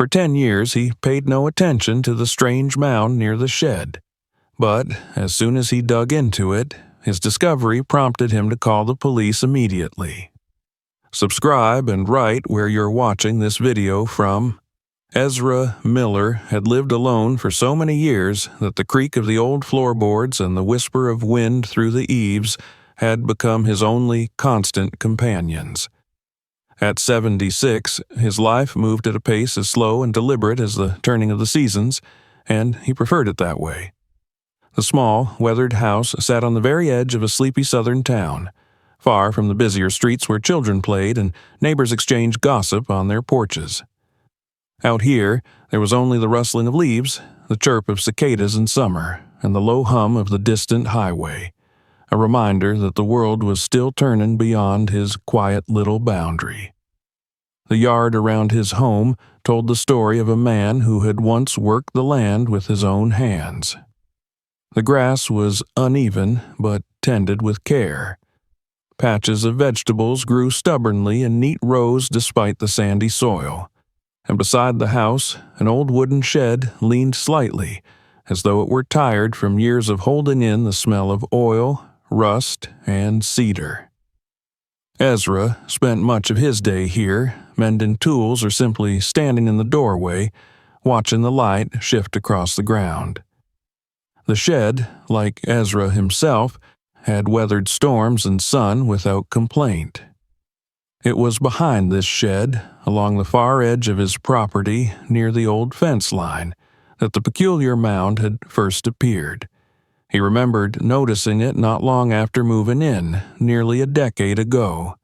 For 10 years he paid no attention to the strange mound near the shed. But as soon as he dug into it, his discovery prompted him to call the police immediately. Subscribe and write where you're watching this video from. Ezra Miller had lived alone for so many years that the creak of the old floorboards and the whisper of wind through the eaves had become his only constant companions. At 76, his life moved at a pace as slow and deliberate as the turning of the seasons, and he preferred it that way. The small, weathered house sat on the very edge of a sleepy southern town, far from the busier streets where children played and neighbors exchanged gossip on their porches. Out here, there was only the rustling of leaves, the chirp of cicadas in summer, and the low hum of the distant highway, a reminder that the world was still turning beyond his quiet little boundary. The yard around his home told the story of a man who had once worked the land with his own hands. The grass was uneven, but tended with care. Patches of vegetables grew stubbornly in neat rows despite the sandy soil, and beside the house, an old wooden shed leaned slightly, as though it were tired from years of holding in the smell of oil, rust, and cedar. Ezra spent much of his day here, mending tools or simply standing in the doorway, watching the light shift across the ground. The shed, like Ezra himself, had weathered storms and sun without complaint. It was behind this shed, along the far edge of his property near the old fence line, that the peculiar mound had first appeared. He remembered noticing it not long after moving in, nearly a decade ago.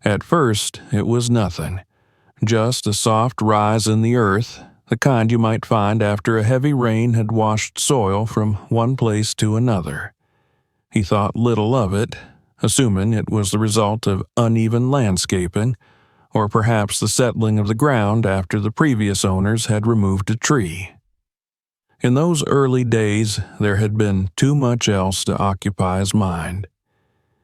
At first, it was nothing, just a soft rise in the earth, the kind you might find after a heavy rain had washed soil from one place to another. He thought little of it, assuming it was the result of uneven landscaping, or perhaps the settling of the ground after the previous owners had removed a tree. In those early days, there had been too much else to occupy his mind.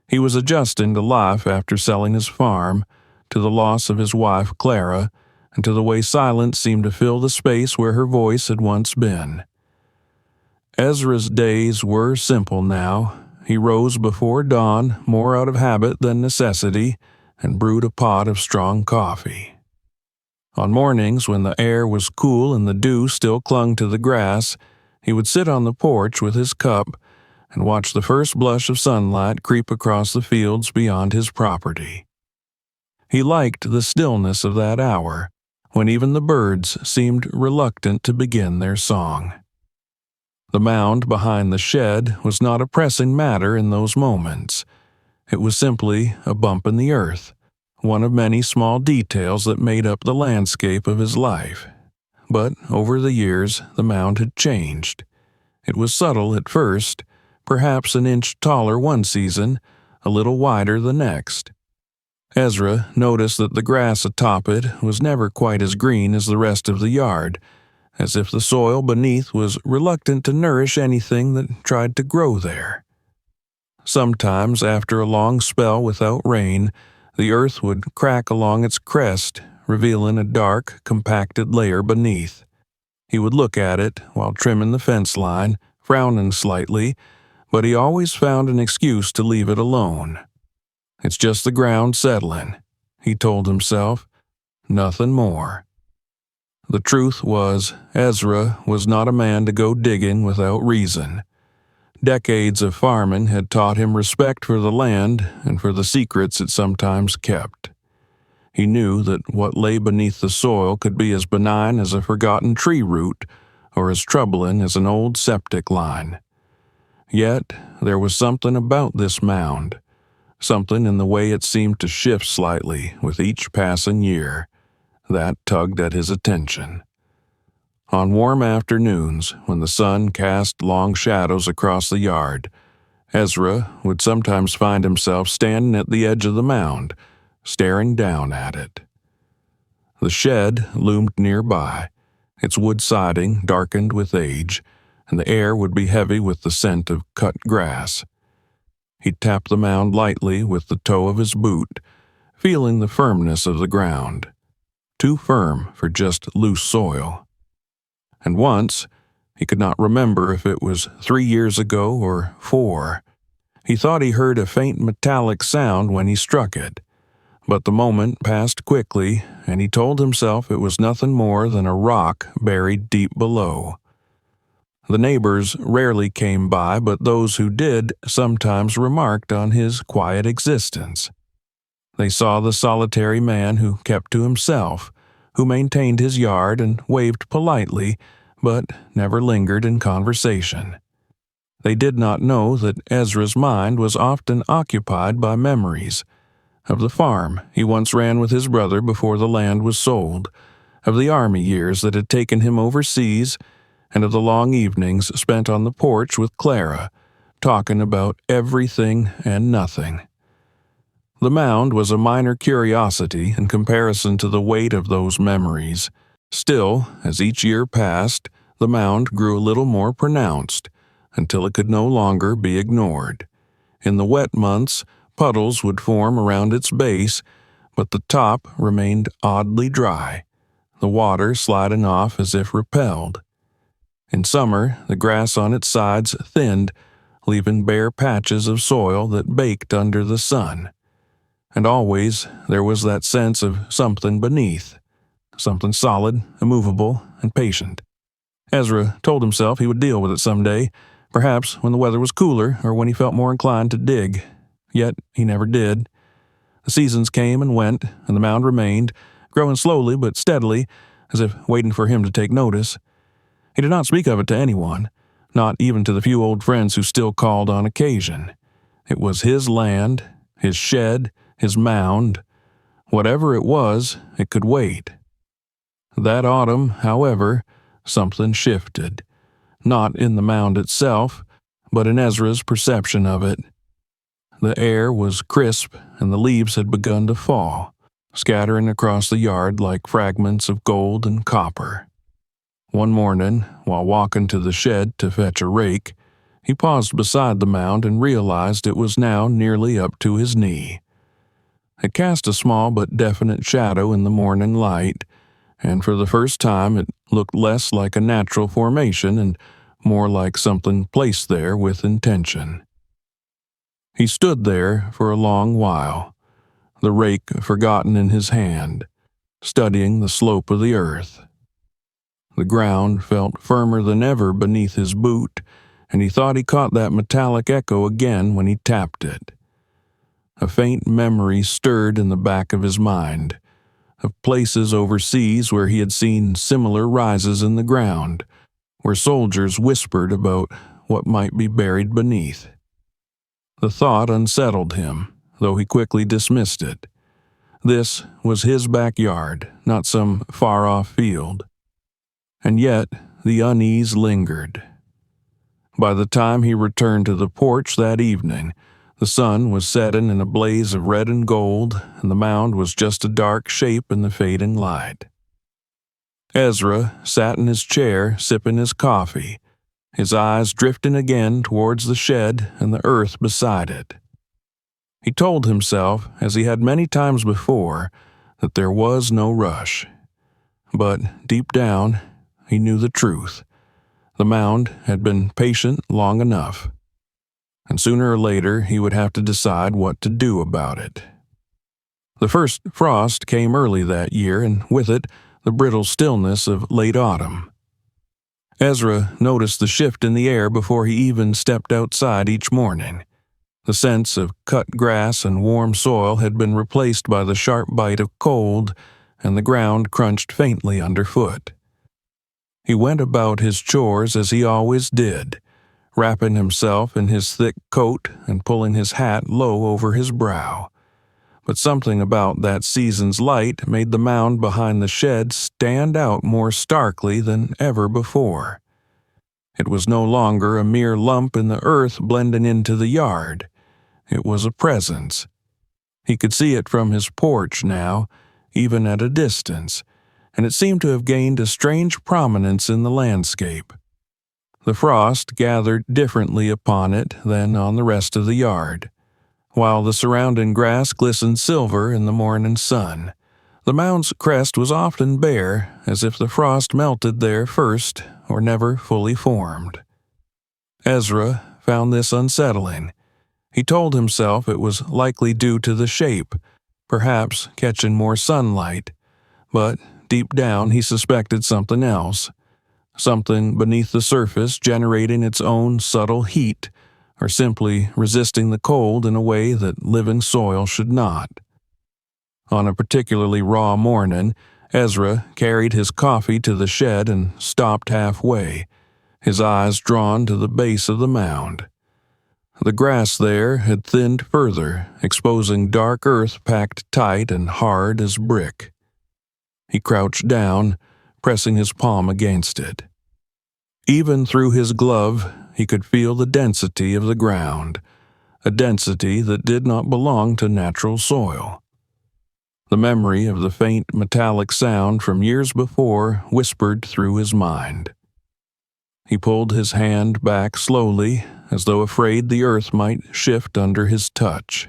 He was adjusting to life after selling his farm, to the loss of his wife Clara, and to the way silence seemed to fill the space where her voice had once been. Ezra's days were simple now. He rose before dawn, more out of habit than necessity, and brewed a pot of strong coffee. On mornings when the air was cool and the dew still clung to the grass, he would sit on the porch with his cup and watch the first blush of sunlight creep across the fields beyond his property. He liked the stillness of that hour, when even the birds seemed reluctant to begin their song. The mound behind the shed was not a pressing matter in those moments. It was simply a bump in the earth, one of many small details that made up the landscape of his life. But over the years, the mound had changed. It was subtle at first, perhaps an inch taller one season, a little wider the next. Ezra noticed that the grass atop it was never quite as green as the rest of the yard, as if the soil beneath was reluctant to nourish anything that tried to grow there. Sometimes, after a long spell without rain, the earth would crack along its crest, revealing a dark, compacted layer beneath. He would look at it while trimming the fence line, frowning slightly, but he always found an excuse to leave it alone. It's just the ground settling, he told himself. Nothing more. The truth was, Ezra was not a man to go digging without reason. Decades of farming had taught him respect for the land and for the secrets it sometimes kept. He knew that what lay beneath the soil could be as benign as a forgotten tree root or as troubling as an old septic line. Yet there was something about this mound, something in the way it seemed to shift slightly with each passing year, that tugged at his attention. On warm afternoons, when the sun cast long shadows across the yard, Ezra would sometimes find himself standing at the edge of the mound, staring down at it. The shed loomed nearby, its wood siding darkened with age, and the air would be heavy with the scent of cut grass. He'd tap the mound lightly with the toe of his boot, feeling the firmness of the ground. too firm for just loose soil. And once, he could not remember if it was 3 years ago or 4, he thought he heard a faint metallic sound when he struck it, but the moment passed quickly, and he told himself it was nothing more than a rock buried deep below. The neighbors rarely came by, but those who did sometimes remarked on his quiet existence. They saw the solitary man who kept to himself, who maintained his yard and waved politely, but never lingered in conversation. They did not know that Ezra's mind was often occupied by memories of the farm he once ran with his brother before the land was sold, of the army years that had taken him overseas, and of the long evenings spent on the porch with Clara, talking about everything and nothing. The mound was a minor curiosity in comparison to the weight of those memories. Still, as each year passed, the mound grew a little more pronounced, until it could no longer be ignored. In the wet months, puddles would form around its base, but the top remained oddly dry, the water sliding off as if repelled. In summer, the grass on its sides thinned, leaving bare patches of soil that baked under the sun. And always there was that sense of something beneath, something solid, immovable, and patient. Ezra told himself he would deal with it someday, perhaps when the weather was cooler or when he felt more inclined to dig. Yet he never did. The seasons came and went, and the mound remained, growing slowly but steadily, as if waiting for him to take notice. He did not speak of it to anyone, not even to the few old friends who still called on occasion. It was his land, his shed, his mound. Whatever it was, it could wait. That autumn, however, something shifted, not in the mound itself, but in Ezra's perception of it. The air was crisp, and the leaves had begun to fall, scattering across the yard like fragments of gold and copper. One morning, while walking to the shed to fetch a rake, he paused beside the mound and realized it was now nearly up to his knee. It cast a small but definite shadow in the morning light, and for the first time it looked less like a natural formation and more like something placed there with intention. He stood there for a long while, the rake forgotten in his hand, studying the slope of the earth. The ground felt firmer than ever beneath his boot, and he thought he caught that metallic echo again when he tapped it. A faint memory stirred in the back of his mind, of places overseas where he had seen similar rises in the ground, where soldiers whispered about what might be buried beneath. The thought unsettled him, though he quickly dismissed it. This was his backyard, not some far-off field. And yet the unease lingered. By the time he returned to the porch that evening, the sun was setting in a blaze of red and gold, and the mound was just a dark shape in the fading light. Ezra sat in his chair sipping his coffee, his eyes drifting again towards the shed and the earth beside it. He told himself, as he had many times before, that there was no rush. But deep down, he knew the truth. The mound had been patient long enough, and sooner or later he would have to decide what to do about it. The first frost came early that year, and with it, the brittle stillness of late autumn. Ezra noticed the shift in the air before he even stepped outside each morning. The sense of cut grass and warm soil had been replaced by the sharp bite of cold, and the ground crunched faintly underfoot. He went about his chores as he always did, wrapping himself in his thick coat and pulling his hat low over his brow. But something about that season's light made the mound behind the shed stand out more starkly than ever before. It was no longer a mere lump in the earth blending into the yard. It was a presence. He could see it from his porch now, even at a distance, and it seemed to have gained a strange prominence in the landscape. The frost gathered differently upon it than on the rest of the yard. While the surrounding grass glistened silver in the morning sun, The mound's crest was often bare, as if the frost melted there first or never fully formed. Ezra found this unsettling. He told himself it was likely due to the shape, perhaps catching more sunlight, but deep down he suspected something else, something beneath the surface generating its own subtle heat, or simply resisting the cold in a way that living soil should not. On a particularly raw morning, Ezra carried his coffee to the shed and stopped halfway, his eyes drawn to the base of the mound. The grass there had thinned further, exposing dark earth packed tight and hard as brick. He crouched down, pressing his palm against it. Even through his glove, he could feel the density of the ground, a density that did not belong to natural soil. The memory of the faint metallic sound from years before whispered through his mind. He pulled his hand back slowly, as though afraid the earth might shift under his touch.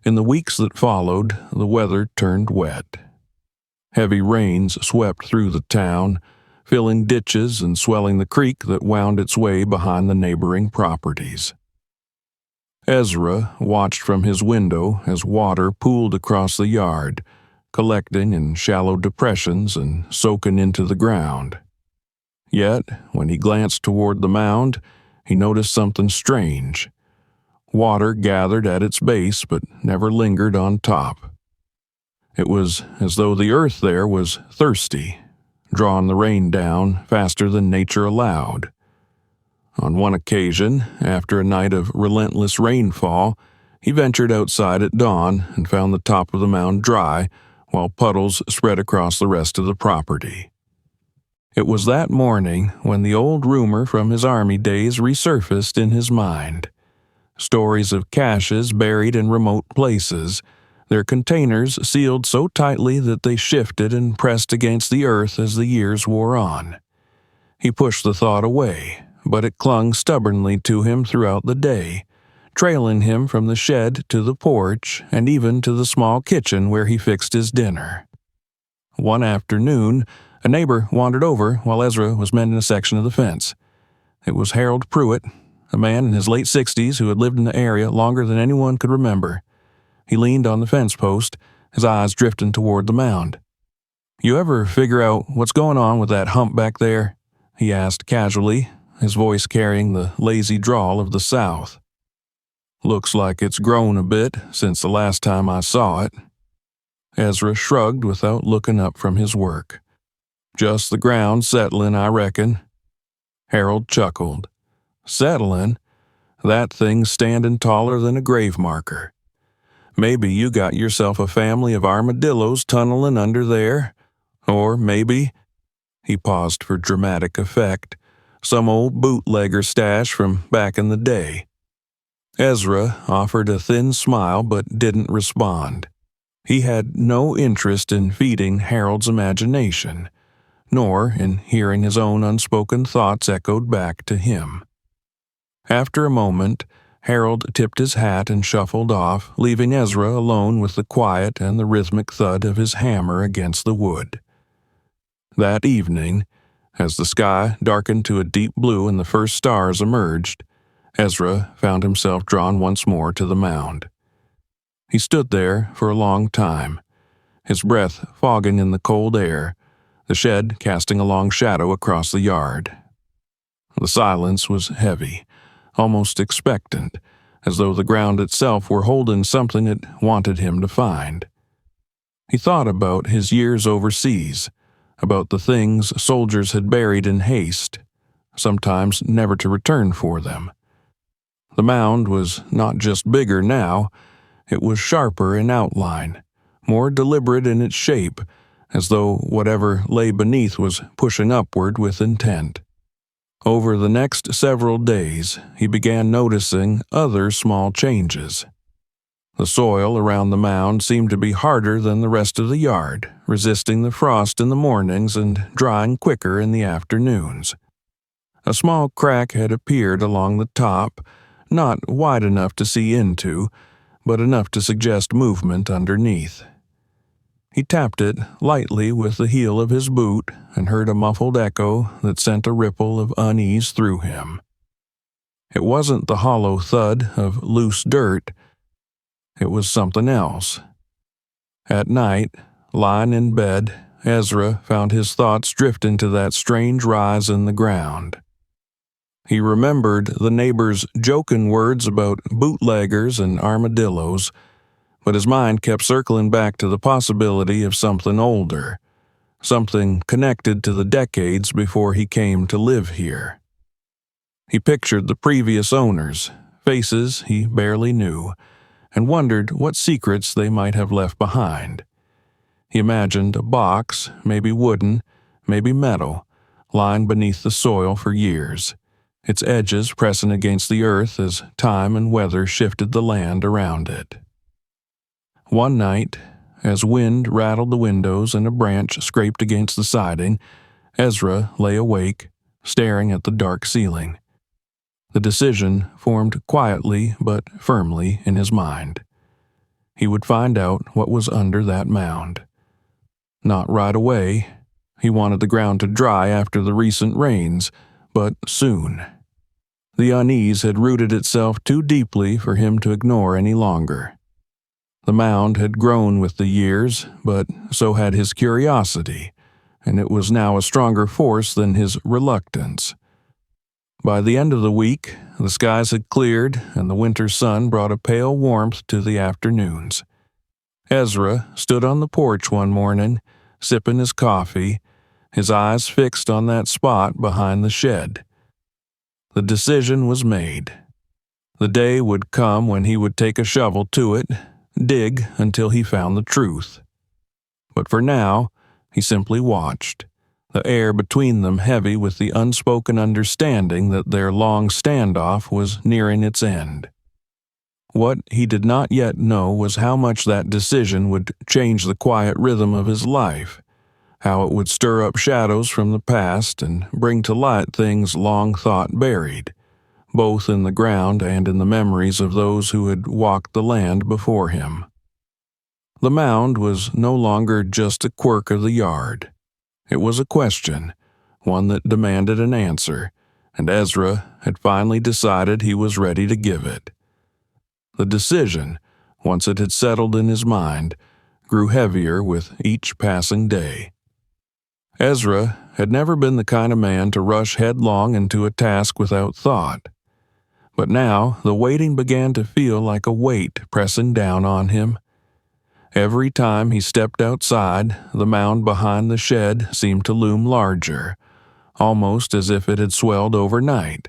In the weeks that followed, the weather turned wet. Heavy rains swept through the town, filling ditches and swelling the creek that wound its way behind the neighboring properties. Ezra watched from his window as water pooled across the yard, collecting in shallow depressions and soaking into the ground. Yet, when he glanced toward the mound, he noticed something strange. Water gathered at its base but never lingered on top. It was as though the earth there was thirsty, drawing the rain down faster than nature allowed. On one occasion, after a night of relentless rainfall, he ventured outside at dawn and found the top of the mound dry, while puddles spread across the rest of the property. It was that morning when the old rumor from his army days resurfaced in his mind. Stories of caches buried in remote places, their containers sealed so tightly that they shifted and pressed against the earth as the years wore on. He pushed the thought away, but it clung stubbornly to him throughout the day, trailing him from the shed to the porch and even to the small kitchen where he fixed his dinner. One afternoon, a neighbor wandered over while Ezra was mending a section of the fence. It was Harold Pruitt, a man in his late 60s who had lived in the area longer than anyone could remember. He leaned on the fence post, his eyes drifting toward the mound. "You ever figure out what's going on with that hump back there?" he asked casually, his voice carrying the lazy drawl of the South. "Looks like it's grown a bit since the last time I saw it." Ezra shrugged without looking up from his work. "Just the ground settling, I reckon." Harold chuckled. "Settling? That thing's standing taller than a grave marker. Maybe you got yourself a family of armadillos tunneling under there. Or maybe," he paused for dramatic effect, "some old bootlegger stash from back in the day." Ezra offered a thin smile but didn't respond. He had no interest in feeding Harold's imagination, nor in hearing his own unspoken thoughts echoed back to him. After a moment, Harold tipped his hat and shuffled off, leaving Ezra alone with the quiet and the rhythmic thud of his hammer against the wood. That evening, as the sky darkened to a deep blue and the first stars emerged, Ezra found himself drawn once more to the mound. He stood there for a long time, his breath fogging in the cold air, the shed casting a long shadow across the yard. The silence was heavy, almost expectant, as though the ground itself were holding something it wanted him to find. He thought about his years overseas, about the things soldiers had buried in haste, sometimes never to return for them. The mound was not just bigger now, it was sharper in outline, more deliberate in its shape, as though whatever lay beneath was pushing upward with intent. Over the next several days, he began noticing other small changes. The soil around the mound seemed to be harder than the rest of the yard, resisting the frost in the mornings and drying quicker in the afternoons. A small crack had appeared along the top, not wide enough to see into, but enough to suggest movement underneath. He tapped it lightly with the heel of his boot and heard a muffled echo that sent a ripple of unease through him. It wasn't the hollow thud of loose dirt. It was something else. At night, lying in bed, Ezra found his thoughts drifting to that strange rise in the ground. He remembered the neighbors' joking words about bootleggers and armadillos, but his mind kept circling back to the possibility of something older, something connected to the decades before he came to live here. He pictured the previous owners, faces he barely knew, and wondered what secrets they might have left behind. He imagined a box, maybe wooden, maybe metal, lying beneath the soil for years, its edges pressing against the earth as time and weather shifted the land around it. One night, as wind rattled the windows and a branch scraped against the siding, Ezra lay awake, staring at the dark ceiling. The decision formed quietly but firmly in his mind. He would find out what was under that mound. Not right away. He wanted the ground to dry after the recent rains, but soon. The unease had rooted itself too deeply for him to ignore any longer. The mound had grown with the years, but so had his curiosity, and it was now a stronger force than his reluctance. By the end of the week, the skies had cleared and the winter sun brought a pale warmth to the afternoons. Ezra stood on the porch one morning, sipping his coffee, his eyes fixed on that spot behind the shed. The decision was made. The day would come when he would take a shovel to it, dig until he found the truth. But for now, he simply watched, the air between them heavy with the unspoken understanding that their long standoff was nearing its end. What he did not yet know was how much that decision would change the quiet rhythm of his life, how it would stir up shadows from the past and bring to light things long thought buried, both in the ground and in the memories of those who had walked the land before him. The mound was no longer just a quirk of the yard. It was a question, one that demanded an answer, and Ezra had finally decided he was ready to give it. The decision, once it had settled in his mind, grew heavier with each passing day. Ezra had never been the kind of man to rush headlong into a task without thought. But now the waiting began to feel like a weight pressing down on him. Every time he stepped outside, the mound behind the shed seemed to loom larger, almost as if it had swelled overnight.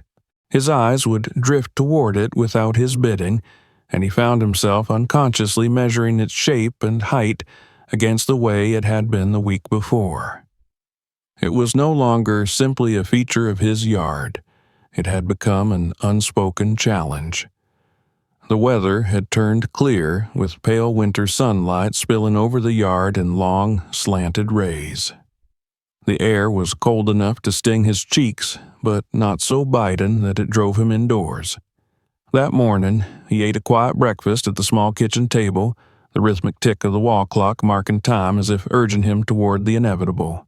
His eyes would drift toward it without his bidding, and he found himself unconsciously measuring its shape and height against the way it had been the week before. It was no longer simply a feature of his yard. It had become an unspoken challenge. The weather had turned clear, with pale winter sunlight spilling over the yard in long, slanted rays. The air was cold enough to sting his cheeks, but not so biting that it drove him indoors. That morning, he ate a quiet breakfast at the small kitchen table, the rhythmic tick of the wall clock marking time as if urging him toward the inevitable.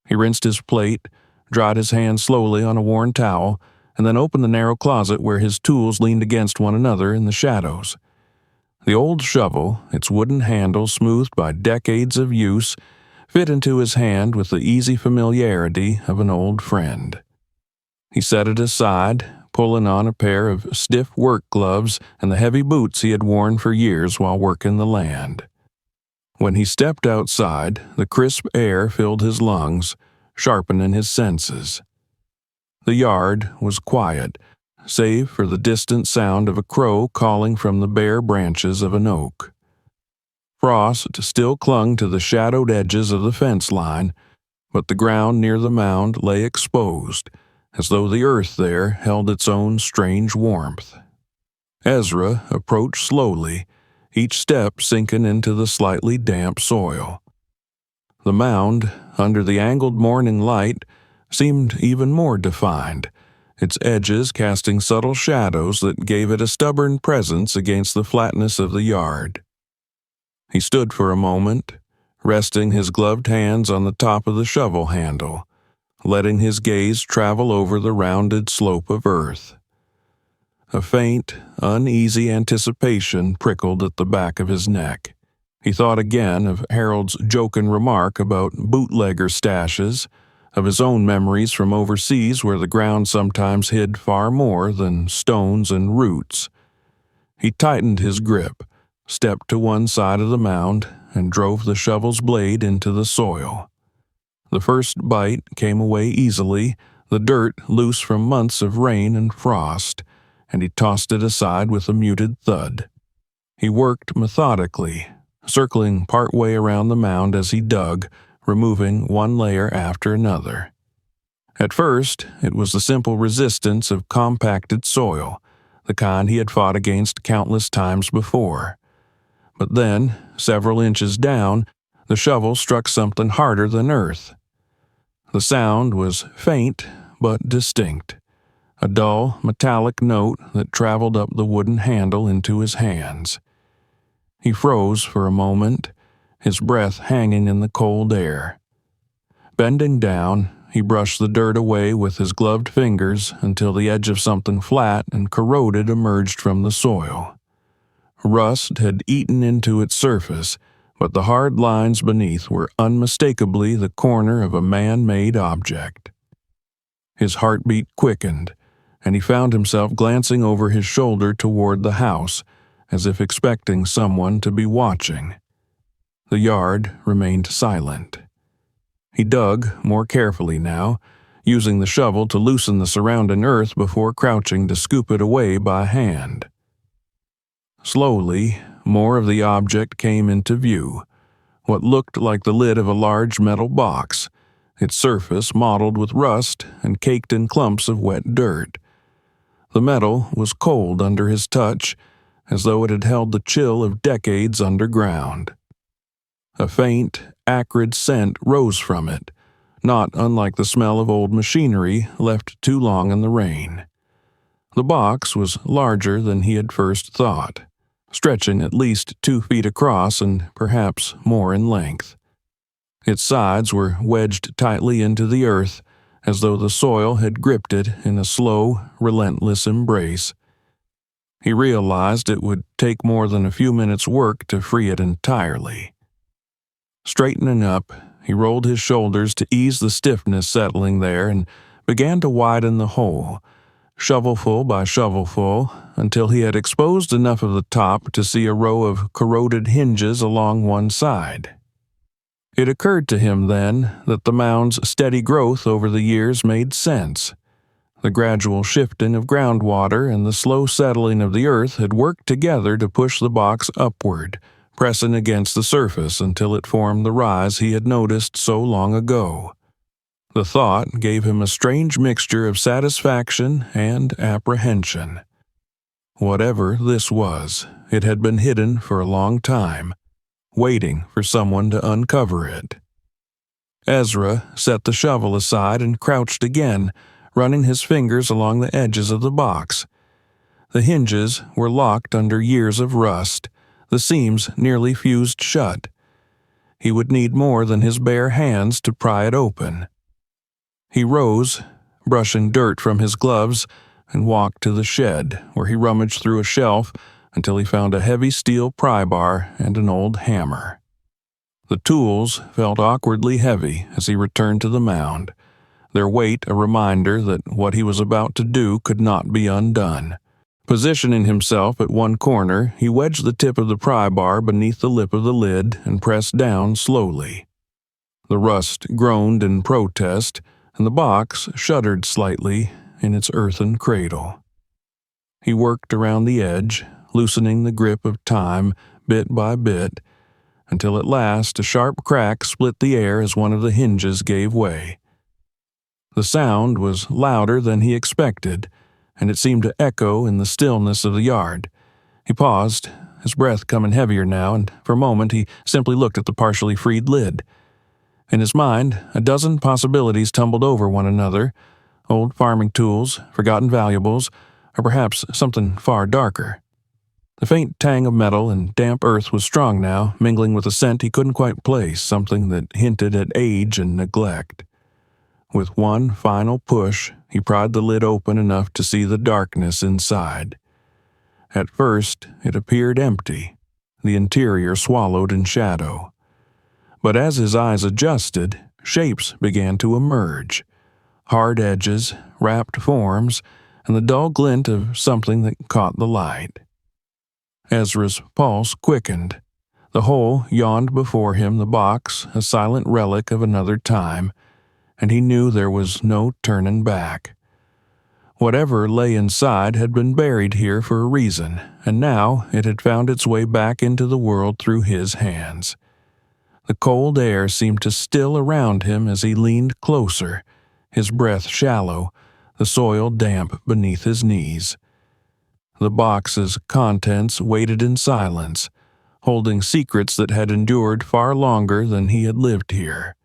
He rinsed his plate, dried his hands slowly on a worn towel, and then opened the narrow closet where his tools leaned against one another in the shadows. The old shovel, its wooden handle smoothed by decades of use, fit into his hand with the easy familiarity of an old friend. He set it aside, pulling on a pair of stiff work gloves and the heavy boots he had worn for years while working the land. When he stepped outside, the crisp air filled his lungs, sharpening his senses. The yard was quiet, save for the distant sound of a crow calling from the bare branches of an oak. Frost still clung to the shadowed edges of the fence line, but the ground near the mound lay exposed, as though the earth there held its own strange warmth. Ezra approached slowly, each step sinking into the slightly damp soil. The mound, under the angled morning light, seemed even more defined, its edges casting subtle shadows that gave it a stubborn presence against the flatness of the yard. He stood for a moment, resting his gloved hands on the top of the shovel handle, letting his gaze travel over the rounded slope of earth. A faint, uneasy anticipation prickled at the back of his neck. He thought again of Harold's joking remark about bootlegger stashes, of his own memories from overseas where the ground sometimes hid far more than stones and roots. He tightened his grip, stepped to one side of the mound, and drove the shovel's blade into the soil. The first bite came away easily, the dirt loose from months of rain and frost, and he tossed it aside with a muted thud. He worked methodically, circling part way around the mound as he dug, removing one layer after another. At first, it was the simple resistance of compacted soil, the kind he had fought against countless times before. But then, several inches down, the shovel struck something harder than earth. The sound was faint but distinct, a dull, metallic note that traveled up the wooden handle into his hands. He froze for a moment, his breath hanging in the cold air. Bending down, he brushed the dirt away with his gloved fingers until the edge of something flat and corroded emerged from the soil. Rust had eaten into its surface, but the hard lines beneath were unmistakably the corner of a man-made object. His heartbeat quickened, and he found himself glancing over his shoulder toward the house, as if expecting someone to be watching. The yard remained silent. He dug more carefully now, using the shovel to loosen the surrounding earth before crouching to scoop it away by hand. Slowly, more of the object came into view, what looked like the lid of a large metal box, its surface mottled with rust and caked in clumps of wet dirt. The metal was cold under his touch, as though it had held the chill of decades underground. A faint, acrid scent rose from it, not unlike the smell of old machinery left too long in the rain. The box was larger than he had first thought, stretching at least 2 feet across and perhaps more in length. Its sides were wedged tightly into the earth, as though the soil had gripped it in a slow, relentless embrace. He realized it would take more than a few minutes' work to free it entirely. Straightening up, he rolled his shoulders to ease the stiffness settling there and began to widen the hole, shovelful by shovelful, until he had exposed enough of the top to see a row of corroded hinges along one side. It occurred to him then that the mound's steady growth over the years made sense. The gradual shifting of groundwater and the slow settling of the earth had worked together to push the box upward, pressing against the surface until it formed the rise he had noticed so long ago. The thought gave him a strange mixture of satisfaction and apprehension. Whatever this was, it had been hidden for a long time, waiting for someone to uncover it. Ezra set the shovel aside and crouched again, running his fingers along the edges of the box. The hinges were locked under years of rust, the seams nearly fused shut. He would need more than his bare hands to pry it open. He rose, brushing dirt from his gloves, and walked to the shed, where he rummaged through a shelf until he found a heavy steel pry bar and an old hammer. The tools felt awkwardly heavy as he returned to the mound, their weight a reminder that what he was about to do could not be undone. Positioning himself at one corner, he wedged the tip of the pry bar beneath the lip of the lid and pressed down slowly. The rust groaned in protest, and the box shuddered slightly in its earthen cradle. He worked around the edge, loosening the grip of time bit by bit, until at last a sharp crack split the air as one of the hinges gave way. The sound was louder than he expected, and it seemed to echo in the stillness of the yard. He paused, his breath coming heavier now, and for a moment he simply looked at the partially freed lid. In his mind, a dozen possibilities tumbled over one another: old farming tools, forgotten valuables, or perhaps something far darker. The faint tang of metal and damp earth was strong now, mingling with a scent he couldn't quite place, something that hinted at age and neglect. With one final push, he pried the lid open enough to see the darkness inside. At first, it appeared empty, the interior swallowed in shadow. But as his eyes adjusted, shapes began to emerge. Hard edges, wrapped forms, and the dull glint of something that caught the light. Ezra's pulse quickened. The hole yawned before him, the box, a silent relic of another time, and he knew there was no turning back. Whatever lay inside had been buried here for a reason, and now it had found its way back into the world through his hands. The cold air seemed to still around him as he leaned closer, his breath shallow, the soil damp beneath his knees. The box's contents waited in silence, holding secrets that had endured far longer than he had lived here.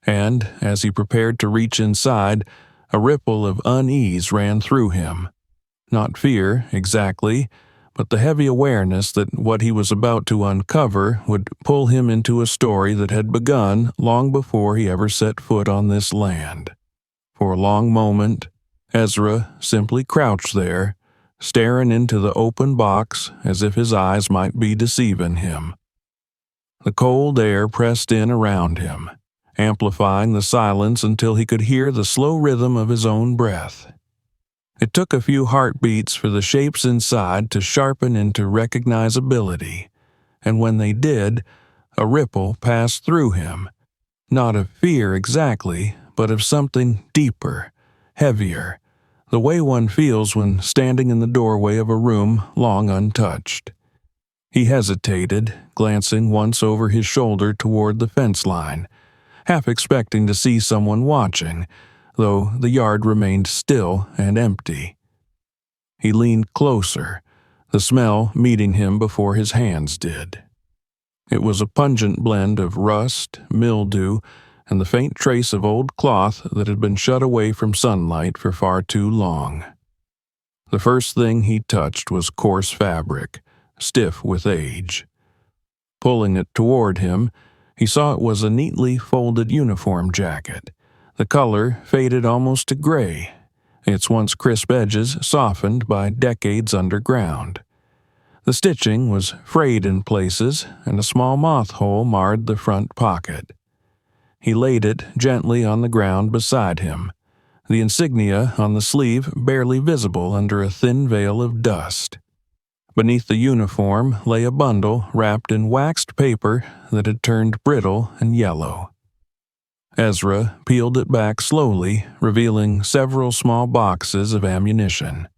And, as he prepared to reach inside, a ripple of unease ran through him. Not fear, exactly, but the heavy awareness that what he was about to uncover would pull him into a story that had begun long before he ever set foot on this land. For a long moment, Ezra simply crouched there, staring into the open box as if his eyes might be deceiving him. The cold air pressed in around him, amplifying the silence until he could hear the slow rhythm of his own breath. It took a few heartbeats for the shapes inside to sharpen into recognizability, and when they did, a ripple passed through him, not of fear exactly, but of something deeper, heavier, the way one feels when standing in the doorway of a room long untouched. He hesitated, glancing once over his shoulder toward the fence line, half expecting to see someone watching, though the yard remained still and empty. He leaned closer, the smell meeting him before his hands did. It was a pungent blend of rust, mildew, and the faint trace of old cloth that had been shut away from sunlight for far too long. The first thing he touched was coarse fabric, stiff with age. Pulling it toward him, he saw it was a neatly folded uniform jacket, the color faded almost to gray, its once crisp edges softened by decades underground. The stitching was frayed in places, and a small moth hole marred the front pocket. He laid it gently on the ground beside him, the insignia on the sleeve barely visible under a thin veil of dust. Beneath the uniform lay a bundle wrapped in waxed paper that had turned brittle and yellow. Ezra peeled it back slowly, revealing several small boxes of ammunition.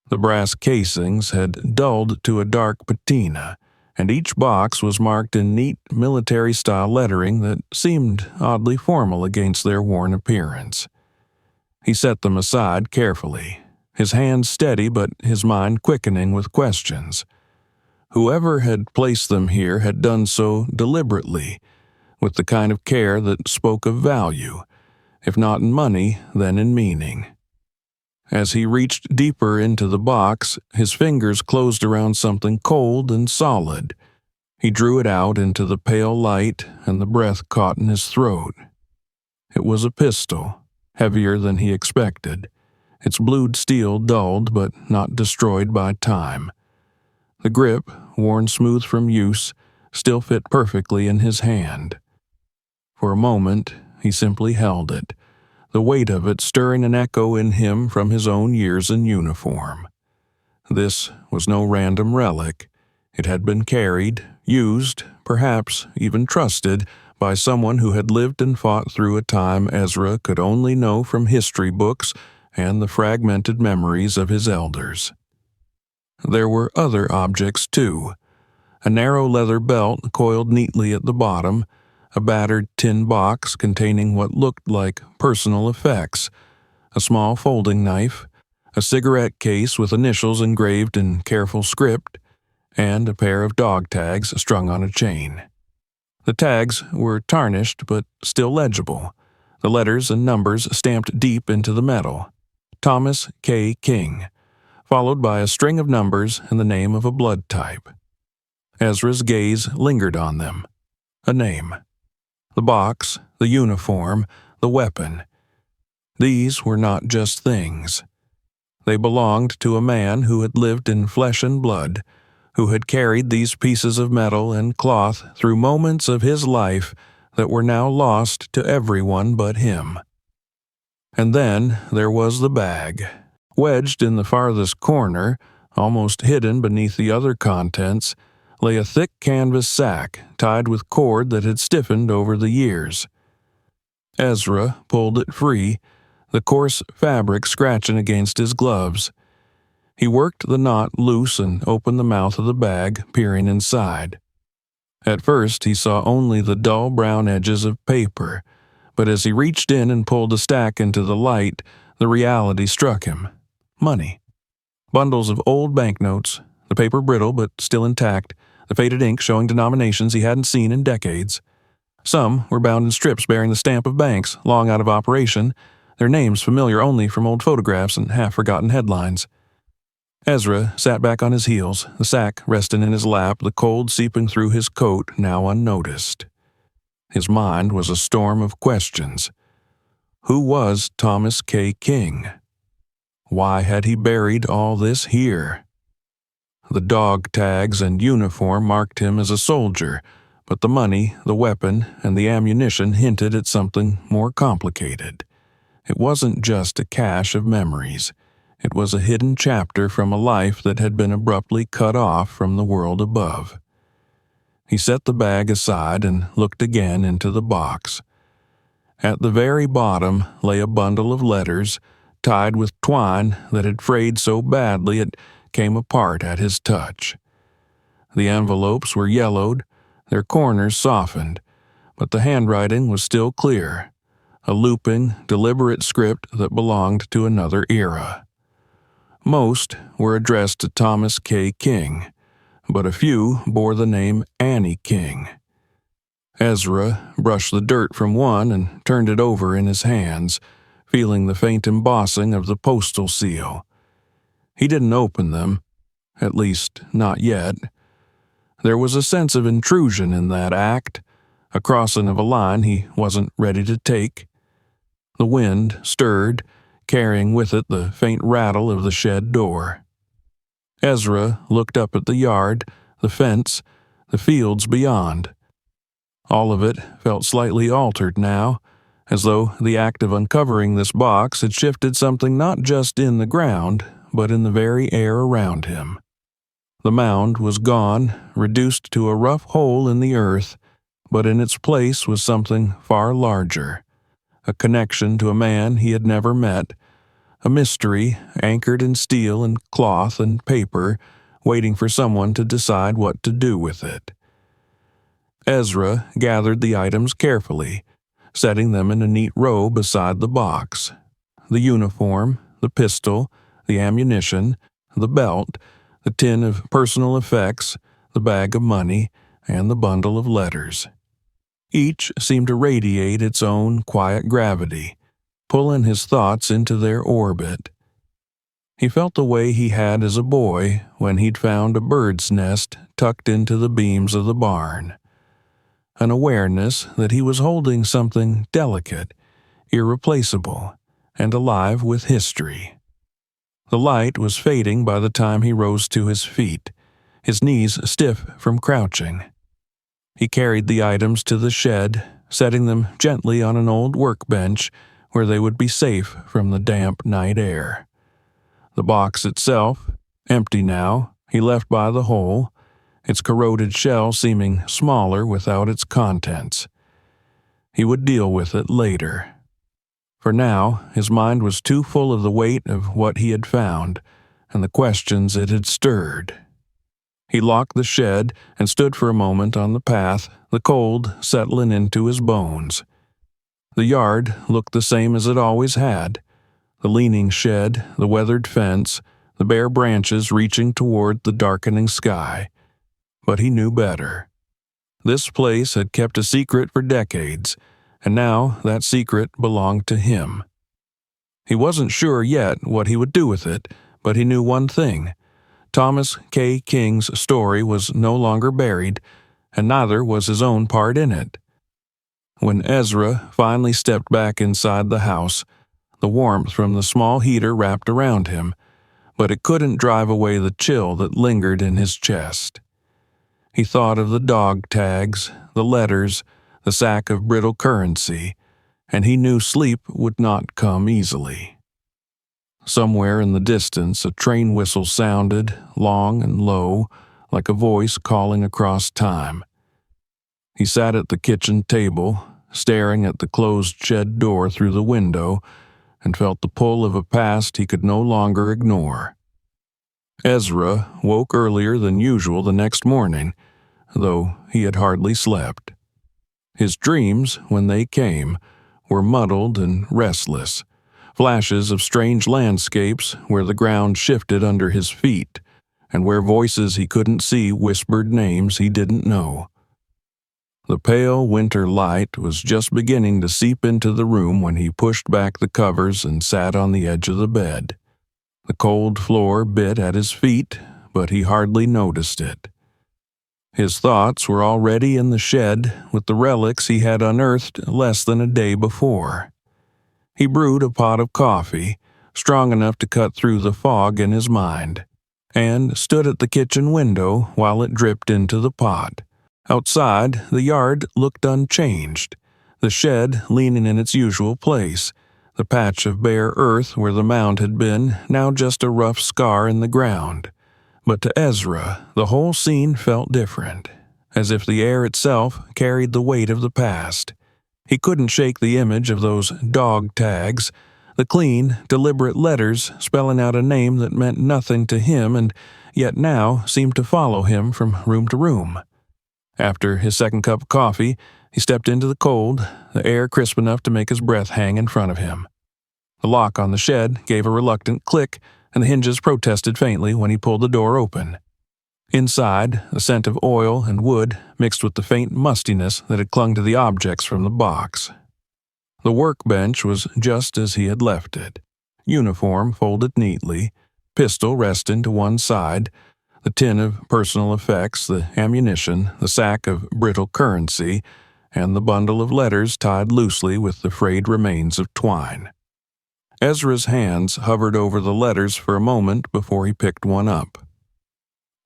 The brass casings had dulled to a dark patina, and each box was marked in neat military-style lettering that seemed oddly formal against their worn appearance. He set them aside carefully, his hands steady but his mind quickening with questions. Whoever had placed them here had done so deliberately, with the kind of care that spoke of value, if not in money, then in meaning. As he reached deeper into the box, his fingers closed around something cold and solid. He drew it out into the pale light, and the breath caught in his throat. It was a pistol, heavier than he expected, its blued steel dulled but not destroyed by time. The grip, worn smooth from use, still fit perfectly in his hand. For a moment, he simply held it, the weight of it stirring an echo in him from his own years in uniform. This was no random relic. It had been carried, used, perhaps even trusted, by someone who had lived and fought through a time Ezra could only know from history books and the fragmented memories of his elders. There were other objects, too. A narrow leather belt coiled neatly at the bottom, a battered tin box containing what looked like personal effects, a small folding knife, a cigarette case with initials engraved in careful script, and a pair of dog tags strung on a chain. The tags were tarnished but still legible, the letters and numbers stamped deep into the metal. Thomas K. King, followed by a string of numbers and the name of a blood type. Ezra's gaze lingered on them. A name. The box, the uniform, the weapon. These were not just things. They belonged to a man who had lived in flesh and blood, who had carried these pieces of metal and cloth through moments of his life that were now lost to everyone but him. And then there was the bag. Wedged in the farthest corner, almost hidden beneath the other contents, lay a thick canvas sack tied with cord that had stiffened over the years. Ezra pulled it free, the coarse fabric scratching against his gloves. He worked the knot loose and opened the mouth of the bag, peering inside. At first he saw only the dull brown edges of paper, but as he reached in and pulled a stack into the light, the reality struck him. Money. Bundles of old banknotes, the paper brittle but still intact, the faded ink showing denominations he hadn't seen in decades. Some were bound in strips bearing the stamp of banks long out of operation, their names familiar only from old photographs and half-forgotten headlines. Ezra sat back on his heels, the sack resting in his lap, the cold seeping through his coat, now unnoticed. His mind was a storm of questions. Who was Thomas K. King? Why had he buried all this here? The dog tags and uniform marked him as a soldier, but the money, the weapon, and the ammunition hinted at something more complicated. It wasn't just a cache of memories. It was a hidden chapter from a life that had been abruptly cut off from the world above. He set the bag aside and looked again into the box. At the very bottom lay a bundle of letters, tied with twine that had frayed so badly it came apart at his touch. The envelopes were yellowed, their corners softened, but the handwriting was still clear, a looping, deliberate script that belonged to another era. Most were addressed to Thomas K. King, but a few bore the name Annie King. Ezra brushed the dirt from one and turned it over in his hands, feeling the faint embossing of the postal seal. He didn't open them, at least not yet. There was a sense of intrusion in that act, a crossing of a line he wasn't ready to take. The wind stirred, carrying with it the faint rattle of the shed door. Ezra looked up at the yard, the fence, the fields beyond. All of it felt slightly altered now, as though the act of uncovering this box had shifted something not just in the ground, but in the very air around him. The mound was gone, reduced to a rough hole in the earth, but in its place was something far larger, a connection to a man he had never met, a mystery anchored in steel and cloth and paper, waiting for someone to decide what to do with it. Ezra gathered the items carefully, setting them in a neat row beside the box. The uniform, the pistol, the ammunition, the belt, the tin of personal effects, the bag of money, and the bundle of letters. Each seemed to radiate its own quiet gravity, pulling his thoughts into their orbit. He felt the way he had as a boy when he'd found a bird's nest tucked into the beams of the barn. An awareness that he was holding something delicate, irreplaceable, and alive with history. The light was fading by the time he rose to his feet, his knees stiff from crouching. He carried the items to the shed, setting them gently on an old workbench where they would be safe from the damp night air. The box itself, empty now, he left by the hole, its corroded shell seeming smaller without its contents. He would deal with it later. For now, his mind was too full of the weight of what he had found and the questions it had stirred. He locked the shed and stood for a moment on the path, the cold settling into his bones. The yard looked the same as it always had, the leaning shed, the weathered fence, the bare branches reaching toward the darkening sky. But he knew better. This place had kept a secret for decades, and now that secret belonged to him. He wasn't sure yet what he would do with it, But he knew one thing. Thomas K. King's story was no longer buried, and neither was his own part in it. When Ezra finally stepped back inside the house, the warmth from the small heater wrapped around him, but it couldn't drive away the chill that lingered in his chest. He thought of the dog tags, the letters, the sack of brittle currency, and he knew sleep would not come easily. Somewhere in the distance, a train whistle sounded, long and low, like a voice calling across time. He sat at the kitchen table, staring at the closed shed door through the window, and felt the pull of a past he could no longer ignore. Ezra woke earlier than usual the next morning, though he had hardly slept. His dreams, when they came, were muddled and restless, flashes of strange landscapes where the ground shifted under his feet, and where voices he couldn't see whispered names he didn't know. The pale winter light was just beginning to seep into the room when he pushed back the covers and sat on the edge of the bed. The cold floor bit at his feet, but he hardly noticed it. His thoughts were already in the shed with the relics he had unearthed less than a day before. He brewed a pot of coffee, strong enough to cut through the fog in his mind, and stood at the kitchen window while it dripped into the pot. Outside, the yard looked unchanged, the shed leaning in its usual place, the patch of bare earth where the mound had been now just a rough scar in the ground. But to Ezra, the whole scene felt different, as if the air itself carried the weight of the past. He couldn't shake the image of those dog tags, the clean, deliberate letters spelling out a name that meant nothing to him and yet now seemed to follow him from room to room. After his second cup of coffee, he stepped into the cold, the air crisp enough to make his breath hang in front of him. The lock on the shed gave a reluctant click, and the hinges protested faintly when he pulled the door open. Inside, the scent of oil and wood mixed with the faint mustiness that had clung to the objects from the box. The workbench was just as he had left it, uniform folded neatly, pistol resting to one side, the tin of personal effects, the ammunition, the sack of brittle currency, and the bundle of letters tied loosely with the frayed remains of twine. Ezra's hands hovered over the letters for a moment before he picked one up.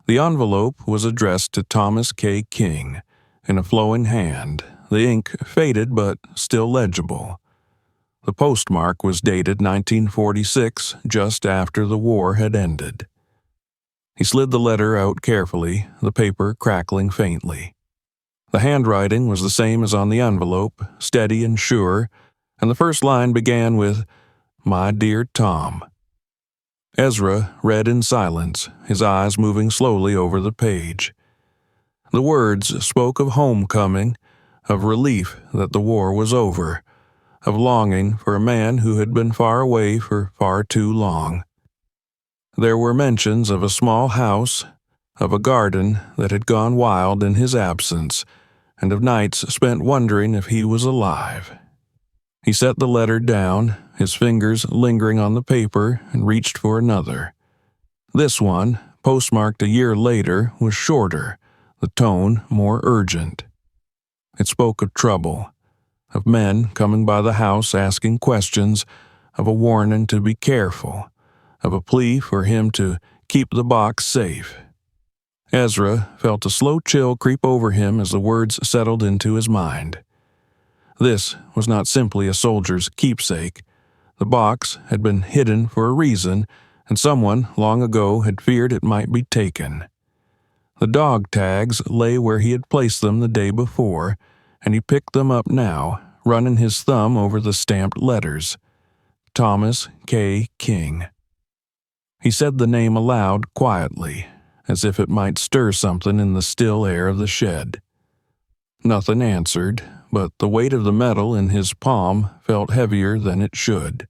The envelope was addressed to Thomas K. King, in a flowing hand, the ink faded but still legible. The postmark was dated 1946, just after the war had ended. He slid the letter out carefully, the paper crackling faintly. The handwriting was the same as on the envelope, steady and sure, and the first line began with, "My dear Tom." Ezra read in silence, his eyes moving slowly over the page. The words spoke of homecoming, of relief that the war was over, of longing for a man who had been far away for far too long. There were mentions of a small house, of a garden that had gone wild in his absence, and of nights spent wondering if he was alive. He set the letter down, his fingers lingering on the paper, and reached for another. This one, postmarked a year later, was shorter, the tone more urgent. It spoke of trouble, of men coming by the house asking questions, of a warning to be careful, of a plea for him to keep the box safe. Ezra felt a slow chill creep over him as the words settled into his mind. This was not simply a soldier's keepsake. The box had been hidden for a reason, and someone long ago had feared it might be taken. The dog tags lay where he had placed them the day before, and he picked them up now, running his thumb over the stamped letters. Thomas K. King. He said the name aloud quietly, as if it might stir something in the still air of the shed. Nothing answered, but the weight of the metal in his palm felt heavier than it should.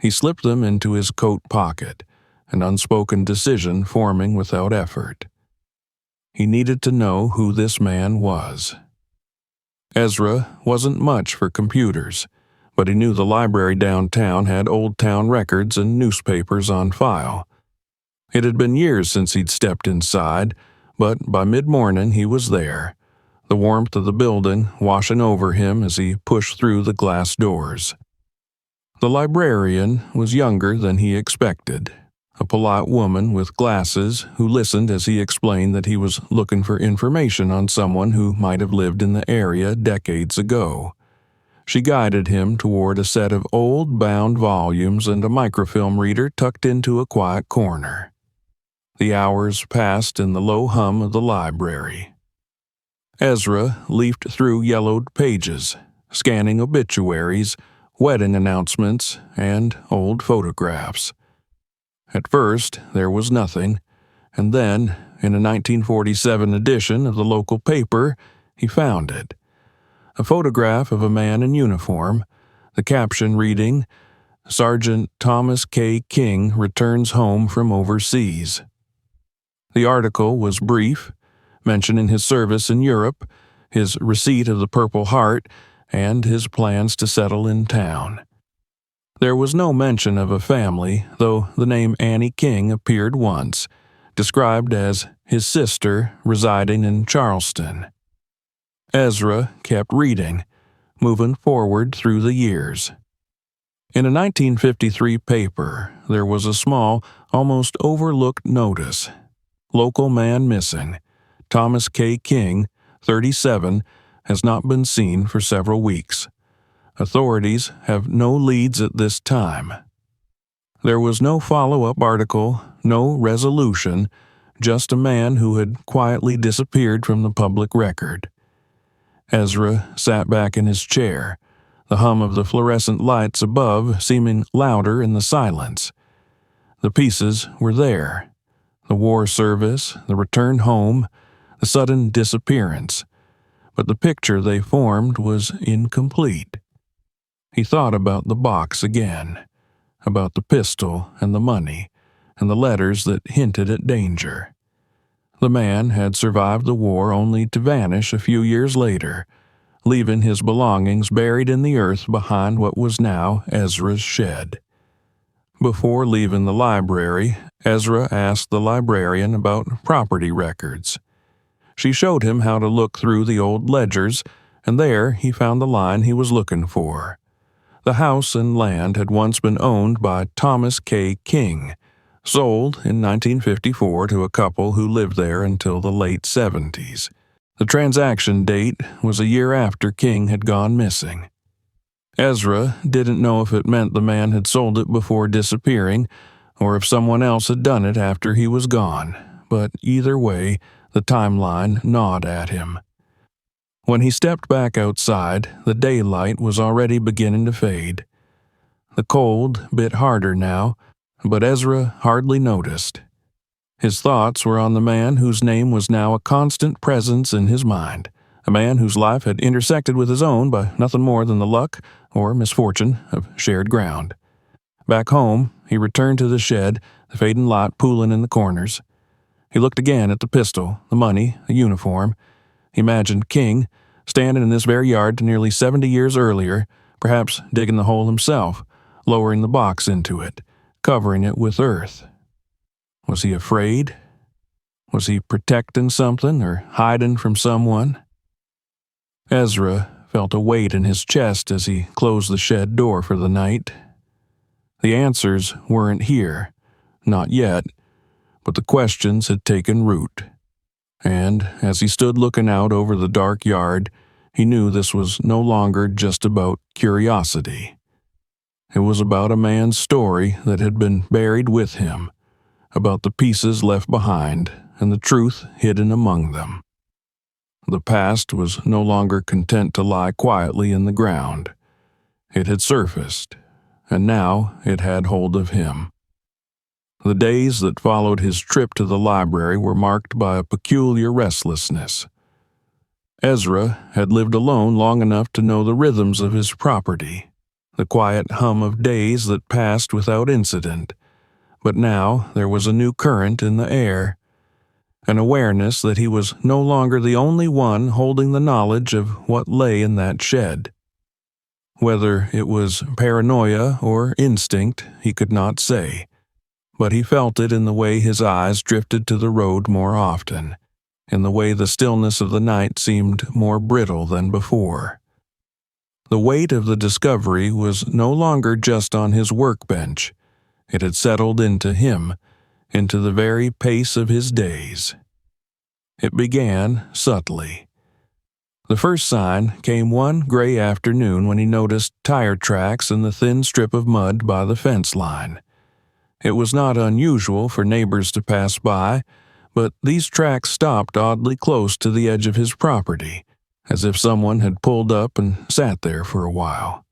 He slipped them into his coat pocket, an unspoken decision forming without effort. He needed to know who this man was. Ezra wasn't much for computers, but he knew the library downtown had old town records and newspapers on file. It had been years since he'd stepped inside, but by mid-morning he was there, the warmth of the building washing over him as he pushed through the glass doors. The librarian was younger than he expected, a polite woman with glasses who listened as he explained that he was looking for information on someone who might have lived in the area decades ago. She guided him toward a set of old bound volumes and a microfilm reader tucked into a quiet corner. The hours passed in the low hum of the library. Ezra leafed through yellowed pages, scanning obituaries, wedding announcements, and old photographs. At first, there was nothing, and then, in a 1947 edition of the local paper, he found it. A photograph of a man in uniform, the caption reading, "Sergeant Thomas K. King returns home from overseas." The article was brief, mentioning his service in Europe, his receipt of the Purple Heart, and his plans to settle in town. There was no mention of a family, though the name Annie King appeared once, described as his sister residing in Charleston. Ezra kept reading, moving forward through the years. In a 1953 paper, there was a small, almost overlooked notice. Local man missing. Thomas K. King, 37, has not been seen for several weeks. Authorities have no leads at this time. There was no follow-up article, no resolution, just a man who had quietly disappeared from the public record. Ezra sat back in his chair, the hum of the fluorescent lights above seeming louder in the silence. The pieces were there. The war service, the return home, the sudden disappearance. But the picture they formed was incomplete. He thought about the box again, about the pistol and the money, and the letters that hinted at danger. The man had survived the war only to vanish a few years later, leaving his belongings buried in the earth behind what was now Ezra's shed. Before leaving the library, Ezra asked the librarian about property records. She showed him how to look through the old ledgers, and there he found the line he was looking for. The house and land had once been owned by Thomas K. King, sold in 1954 to a couple who lived there until the late 70s. The transaction date was a year after King had gone missing. Ezra didn't know if it meant the man had sold it before disappearing, or if someone else had done it after he was gone, but either way, the timeline gnawed at him. When he stepped back outside, the daylight was already beginning to fade. The cold bit harder now, but Ezra hardly noticed. His thoughts were on the man whose name was now a constant presence in his mind, a man whose life had intersected with his own by nothing more than the luck or misfortune of shared ground. Back home, he returned to the shed, the fading light pooling in the corners. He looked again at the pistol, the money, the uniform. He imagined King, standing in this very yard nearly 70 years earlier, perhaps digging the hole himself, lowering the box into it, covering it with earth. Was he afraid? Was he protecting something or hiding from someone? Ezra felt a weight in his chest as he closed the shed door for the night. The answers weren't here, not yet, but the questions had taken root. And as he stood looking out over the dark yard, he knew this was no longer just about curiosity. It was about a man's story that had been buried with him, about the pieces left behind and the truth hidden among them. The past was no longer content to lie quietly in the ground. It had surfaced, and now it had hold of him. The days that followed his trip to the library were marked by a peculiar restlessness. Ezra had lived alone long enough to know the rhythms of his property, the quiet hum of days that passed without incident. But now there was a new current in the air, an awareness that he was no longer the only one holding the knowledge of what lay in that shed. Whether it was paranoia or instinct, he could not say, but he felt it in the way his eyes drifted to the road more often, in the way the stillness of the night seemed more brittle than before. The weight of the discovery was no longer just on his workbench. It had settled into him, into the very pace of his days. It began subtly. The first sign came one gray afternoon when he noticed tire tracks in the thin strip of mud by the fence line. It was not unusual for neighbors to pass by, but these tracks stopped oddly close to the edge of his property, as if someone had pulled up and sat there for a while.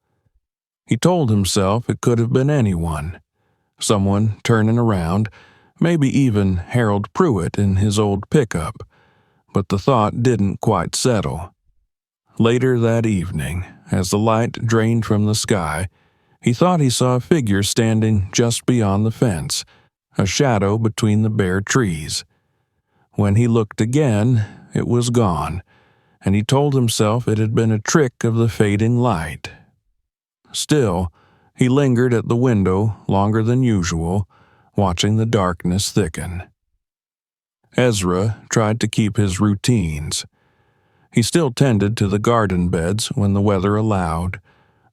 He told himself it could have been anyone. Someone turning around, maybe even Harold Pruitt in his old pickup, but the thought didn't quite settle. Later that evening, as the light drained from the sky, he thought he saw a figure standing just beyond the fence, a shadow between the bare trees. When he looked again, it was gone, and he told himself it had been a trick of the fading light. Still, he lingered at the window longer than usual, watching the darkness thicken. Ezra tried to keep his routines. He still tended to the garden beds when the weather allowed,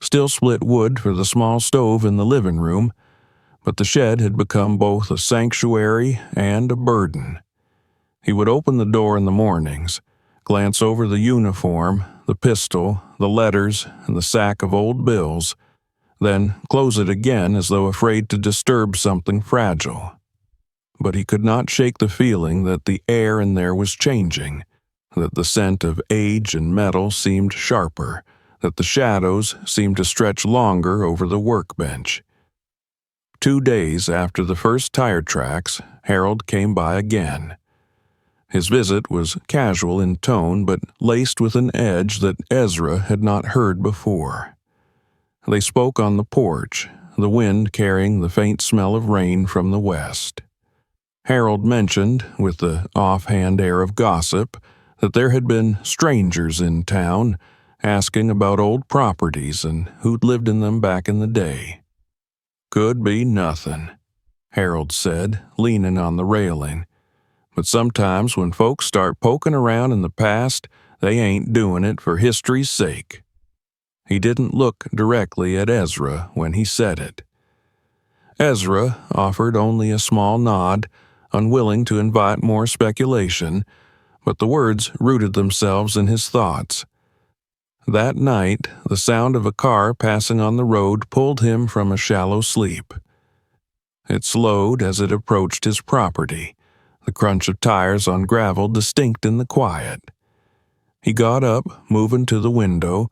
still split wood for the small stove in the living room, but the shed had become both a sanctuary and a burden. He would open the door in the mornings, glance over the uniform, the pistol, the letters, and the sack of old bills, then close it again as though afraid to disturb something fragile. But he could not shake the feeling that the air in there was changing, that the scent of age and metal seemed sharper, that the shadows seemed to stretch longer over the workbench. 2 days after the first tire tracks, Harold came by again. His visit was casual in tone, but laced with an edge that Ezra had not heard before. They spoke on the porch, the wind carrying the faint smell of rain from the west. Harold mentioned, with the offhand air of gossip, that there had been strangers in town, asking about old properties and who'd lived in them back in the day. "Could be nothing," Harold said, leaning on the railing. "But sometimes when folks start poking around in the past, they ain't doing it for history's sake." He didn't look directly at Ezra when he said it. Ezra offered only a small nod, unwilling to invite more speculation, but the words rooted themselves in his thoughts. That night, the sound of a car passing on the road pulled him from a shallow sleep. It slowed as it approached his property, the crunch of tires on gravel distinct in the quiet. He got up, moving to the window,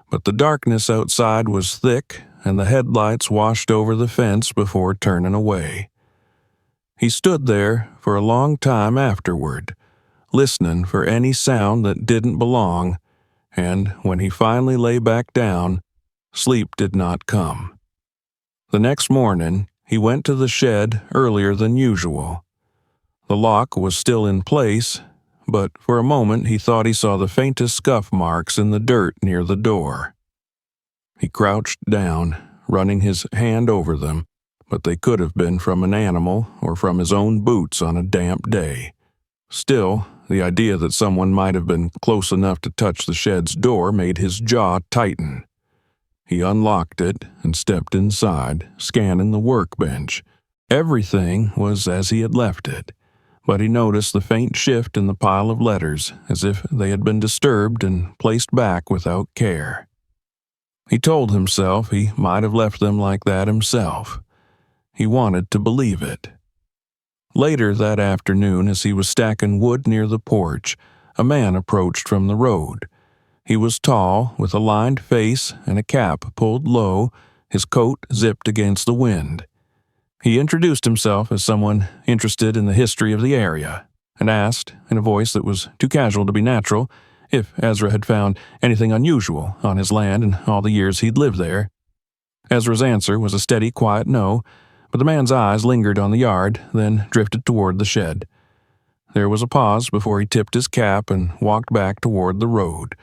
but the darkness outside was thick and the headlights washed over the fence before turning away. He stood there for a long time afterward, listening for any sound that didn't belong, and when he finally lay back down, sleep did not come. The next morning, he went to the shed earlier than usual. The lock was still in place, but for a moment he thought he saw the faintest scuff marks in the dirt near the door. He crouched down, running his hand over them, but they could have been from an animal or from his own boots on a damp day. Still, the idea that someone might have been close enough to touch the shed's door made his jaw tighten. He unlocked it and stepped inside, scanning the workbench. Everything was as he had left it, but he noticed the faint shift in the pile of letters, as if they had been disturbed and placed back without care. He told himself he might have left them like that himself. He wanted to believe it. Later that afternoon, as he was stacking wood near the porch, a man approached from the road. He was tall, with a lined face and a cap pulled low, his coat zipped against the wind. He introduced himself as someone interested in the history of the area, and asked, in a voice that was too casual to be natural, if Ezra had found anything unusual on his land in all the years he'd lived there. Ezra's answer was a steady, quiet no, but the man's eyes lingered on the yard, then drifted toward the shed. There was a pause before he tipped his cap and walked back toward the road,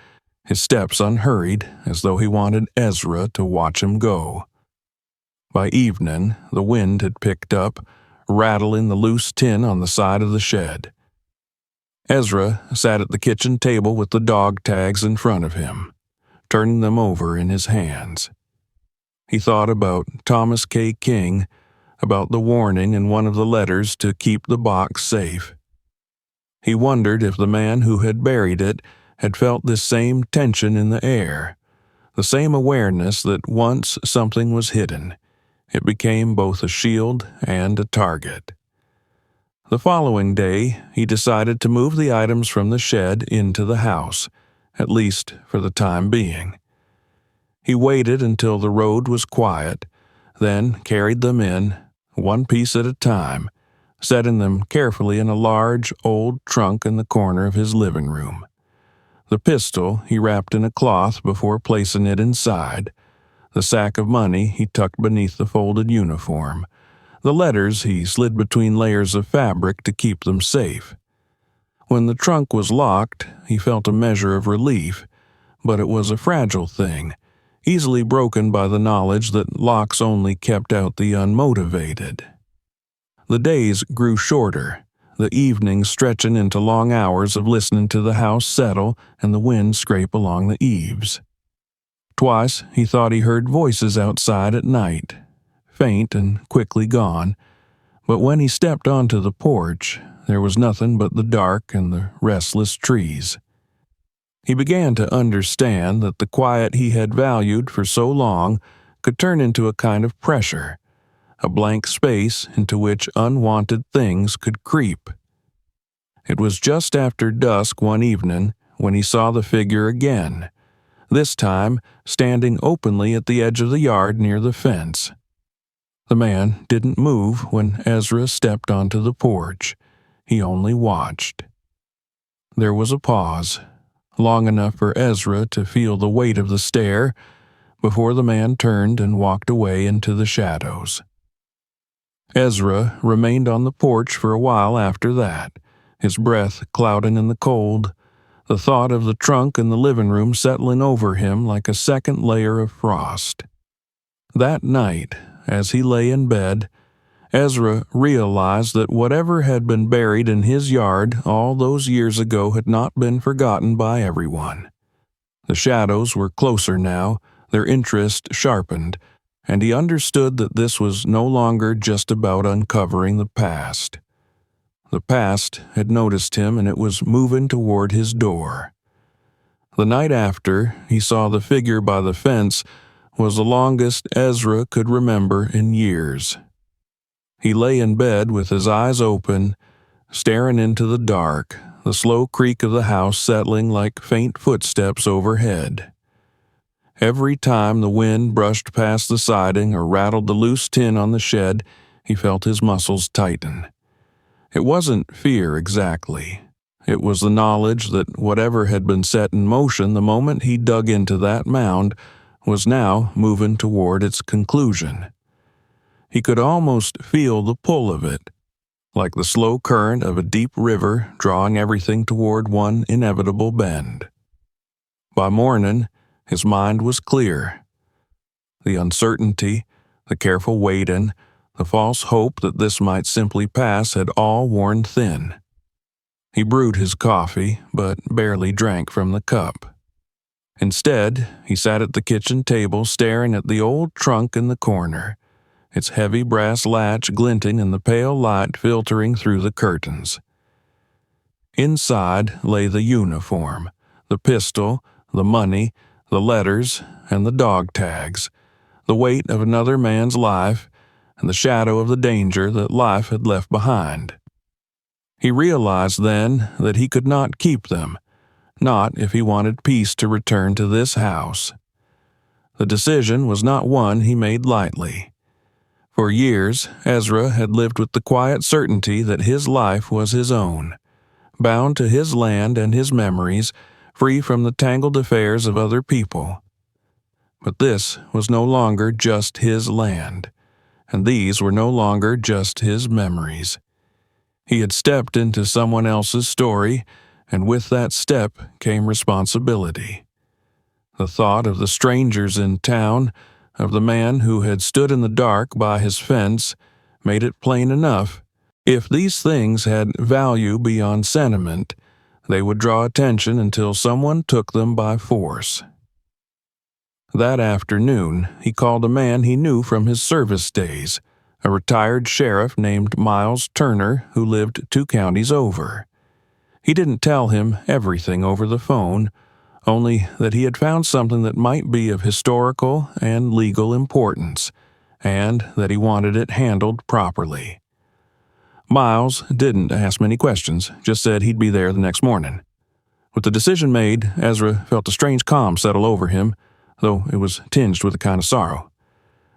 his steps unhurried as though he wanted Ezra to watch him go. By evening, the wind had picked up, rattling the loose tin on the side of the shed. Ezra sat at the kitchen table with the dog tags in front of him, turning them over in his hands. He thought about Thomas K. King, about the warning in one of the letters to keep the box safe. He wondered if the man who had buried it had felt this same tension in the air, the same awareness that once something was hidden, it became both a shield and a target. The following day, he decided to move the items from the shed into the house, at least for the time being. He waited until the road was quiet, then carried them in, one piece at a time, setting them carefully in a large, old trunk in the corner of his living room. The pistol he wrapped in a cloth before placing it inside. The sack of money he tucked beneath the folded uniform. The letters he slid between layers of fabric to keep them safe. When the trunk was locked, he felt a measure of relief, but it was a fragile thing, easily broken by the knowledge that locks only kept out the unmotivated. The days grew shorter, the evenings stretching into long hours of listening to the house settle and the wind scrape along the eaves. Twice he thought he heard voices outside at night, faint and quickly gone, but when he stepped onto the porch, there was nothing but the dark and the restless trees. He began to understand that the quiet he had valued for so long could turn into a kind of pressure, a blank space into which unwanted things could creep. It was just after dusk one evening when he saw the figure again, this time standing openly at the edge of the yard near the fence. The man didn't move when Ezra stepped onto the porch. He only watched. There was a pause, long enough for Ezra to feel the weight of the stare, before the man turned and walked away into the shadows. Ezra remained on the porch for a while after that, his breath clouding in the cold, the thought of the trunk in the living room settling over him like a second layer of frost. That night, as he lay in bed, Ezra realized that whatever had been buried in his yard all those years ago had not been forgotten by everyone. The shadows were closer now, their interest sharpened, and he understood that this was no longer just about uncovering the past. The past had noticed him and it was moving toward his door. The night after he saw the figure by the fence was the longest Ezra could remember in years. He lay in bed with his eyes open, staring into the dark, the slow creak of the house settling like faint footsteps overhead. Every time the wind brushed past the siding or rattled the loose tin on the shed, he felt his muscles tighten. It wasn't fear exactly. It was the knowledge that whatever had been set in motion the moment he dug into that mound was now moving toward its conclusion. He could almost feel the pull of it, like the slow current of a deep river drawing everything toward one inevitable bend. By morning, his mind was clear. The uncertainty, the careful waiting, the false hope that this might simply pass had all worn thin. He brewed his coffee, but barely drank from the cup. Instead, he sat at the kitchen table staring at the old trunk in the corner, its heavy brass latch glinting in the pale light filtering through the curtains. Inside lay the uniform, the pistol, the money, the letters, and the dog tags, the weight of another man's life, and the shadow of the danger that life had left behind. He realized then that he could not keep them, not if he wanted peace to return to this house. The decision was not one he made lightly. For years, Ezra had lived with the quiet certainty that his life was his own, bound to his land and his memories, free from the tangled affairs of other people. But this was no longer just his land, and these were no longer just his memories. He had stepped into someone else's story, and with that step came responsibility. The thought of the strangers in town, of the man who had stood in the dark by his fence, made it plain enough. If these things had value beyond sentiment, they would draw attention until someone took them by force. That afternoon, he called a man he knew from his service days, a retired sheriff named Miles Turner who lived 2 counties over. He didn't tell him everything over the phone, only that he had found something that might be of historical and legal importance, and that he wanted it handled properly. Miles didn't ask many questions, just said he'd be there the next morning. With the decision made, Ezra felt a strange calm settle over him, though it was tinged with a kind of sorrow.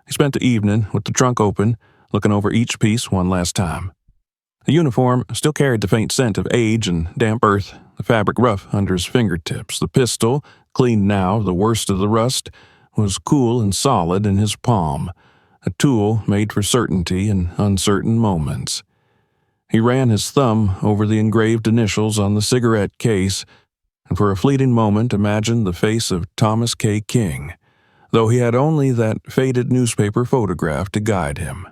He spent the evening with the trunk open, looking over each piece one last time. The uniform still carried the faint scent of age and damp earth, the fabric rough under his fingertips. The pistol, cleaned now of the worst of the rust, was cool and solid in his palm, a tool made for certainty in uncertain moments. He ran his thumb over the engraved initials on the cigarette case, and for a fleeting moment imagined the face of Thomas K. King, though he had only that faded newspaper photograph to guide him.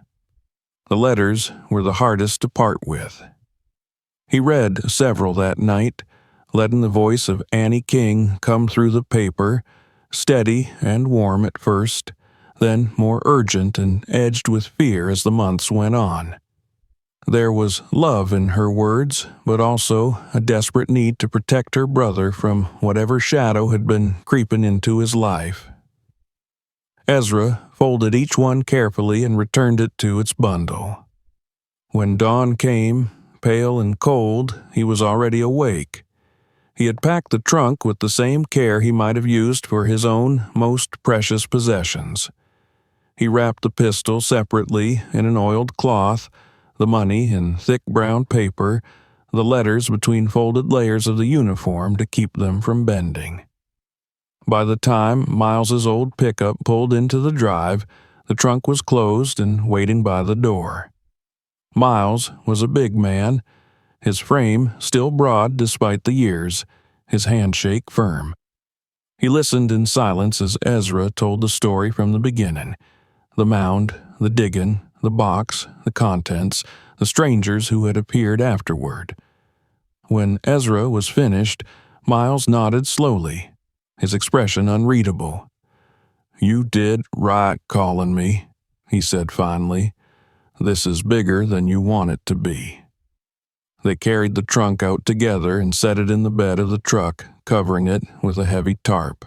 The letters were the hardest to part with. He read several that night, letting the voice of Annie King come through the paper, steady and warm at first, then more urgent and edged with fear as the months went on. There was love in her words, but also a desperate need to protect her brother from whatever shadow had been creeping into his life. Ezra folded each one carefully and returned it to its bundle. When dawn came, pale and cold, he was already awake. He had packed the trunk with the same care he might have used for his own most precious possessions. He wrapped the pistol separately in an oiled cloth, the money in thick brown paper, the letters between folded layers of the uniform to keep them from bending. By the time Miles's old pickup pulled into the drive, the trunk was closed and waiting by the door. Miles was a big man, his frame still broad despite the years, his handshake firm. He listened in silence as Ezra told the story from the beginning: the mound, the digging, the box, the contents, the strangers who had appeared afterward. When Ezra was finished, Miles nodded slowly, his expression unreadable. "You did right calling me," he said finally. "This is bigger than you want it to be." They carried the trunk out together and set it in the bed of the truck, covering it with a heavy tarp.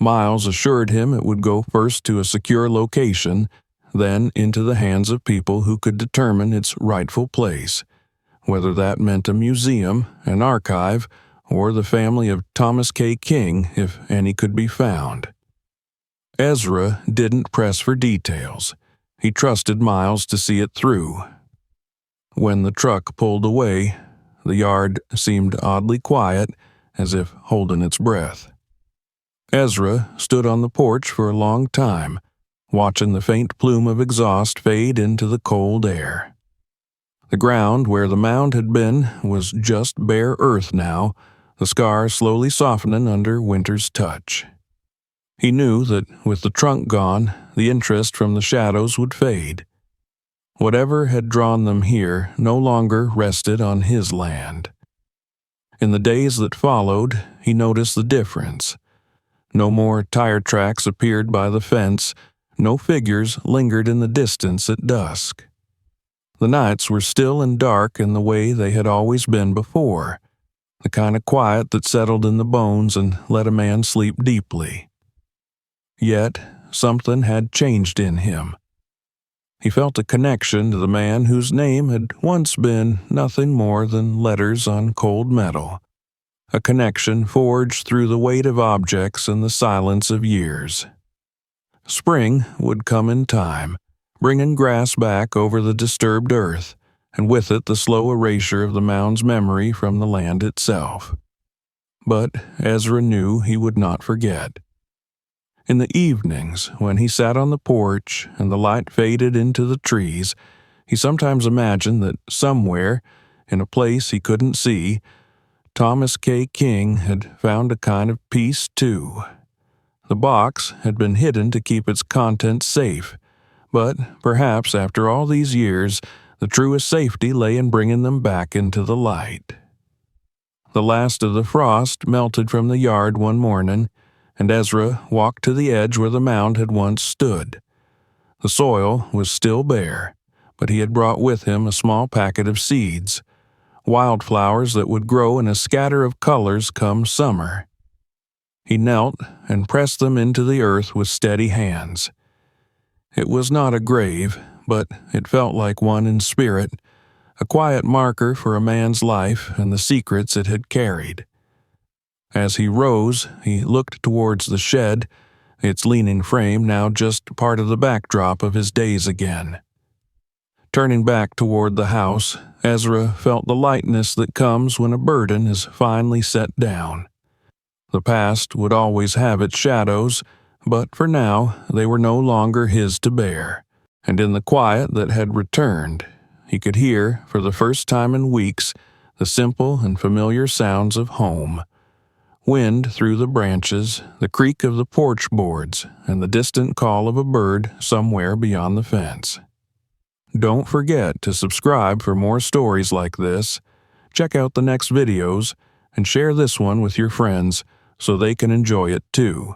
Miles assured him it would go first to a secure location, then into the hands of people who could determine its rightful place, whether that meant a museum, an archive, or the family of Thomas K. King, if any could be found. Ezra didn't press for details. He trusted Miles to see it through. When the truck pulled away, the yard seemed oddly quiet, as if holding its breath. Ezra stood on the porch for a long time, watching the faint plume of exhaust fade into the cold air. The ground where the mound had been was just bare earth now, the scar slowly softening under winter's touch. He knew that with the trunk gone, the interest from the shadows would fade. Whatever had drawn them here no longer rested on his land. In the days that followed, he noticed the difference. No more tire tracks appeared by the fence, no figures lingered in the distance at dusk. The nights were still and dark in the way they had always been before, the kind of quiet that settled in the bones and let a man sleep deeply. Yet something had changed in him. He felt a connection to the man whose name had once been nothing more than letters on cold metal, a connection forged through the weight of objects and the silence of years. Spring would come in time, bringing grass back over the disturbed earth, and with it the slow erasure of the mound's memory from the land itself. But Ezra knew he would not forget. In the evenings, when he sat on the porch and the light faded into the trees, he sometimes imagined that somewhere, in a place he couldn't see, Thomas K. King had found a kind of peace too, The box had been hidden to keep its contents safe, but perhaps after all these years, the truest safety lay in bringing them back into the light. The last of the frost melted from the yard one morning, and Ezra walked to the edge where the mound had once stood. The soil was still bare, but he had brought with him a small packet of seeds, wildflowers that would grow in a scatter of colors come summer. He knelt and pressed them into the earth with steady hands. It was not a grave, but it felt like one in spirit, a quiet marker for a man's life and the secrets it had carried. As he rose, he looked towards the shed, its leaning frame now just part of the backdrop of his days again. Turning back toward the house, Ezra felt the lightness that comes when a burden is finally set down. The past would always have its shadows, but for now they were no longer his to bear, and in the quiet that had returned, he could hear, for the first time in weeks, the simple and familiar sounds of home. Wind through the branches, the creak of the porch boards, and the distant call of a bird somewhere beyond the fence. Don't forget to subscribe for more stories like this, check out the next videos, and share this one with your friends so they can enjoy it too.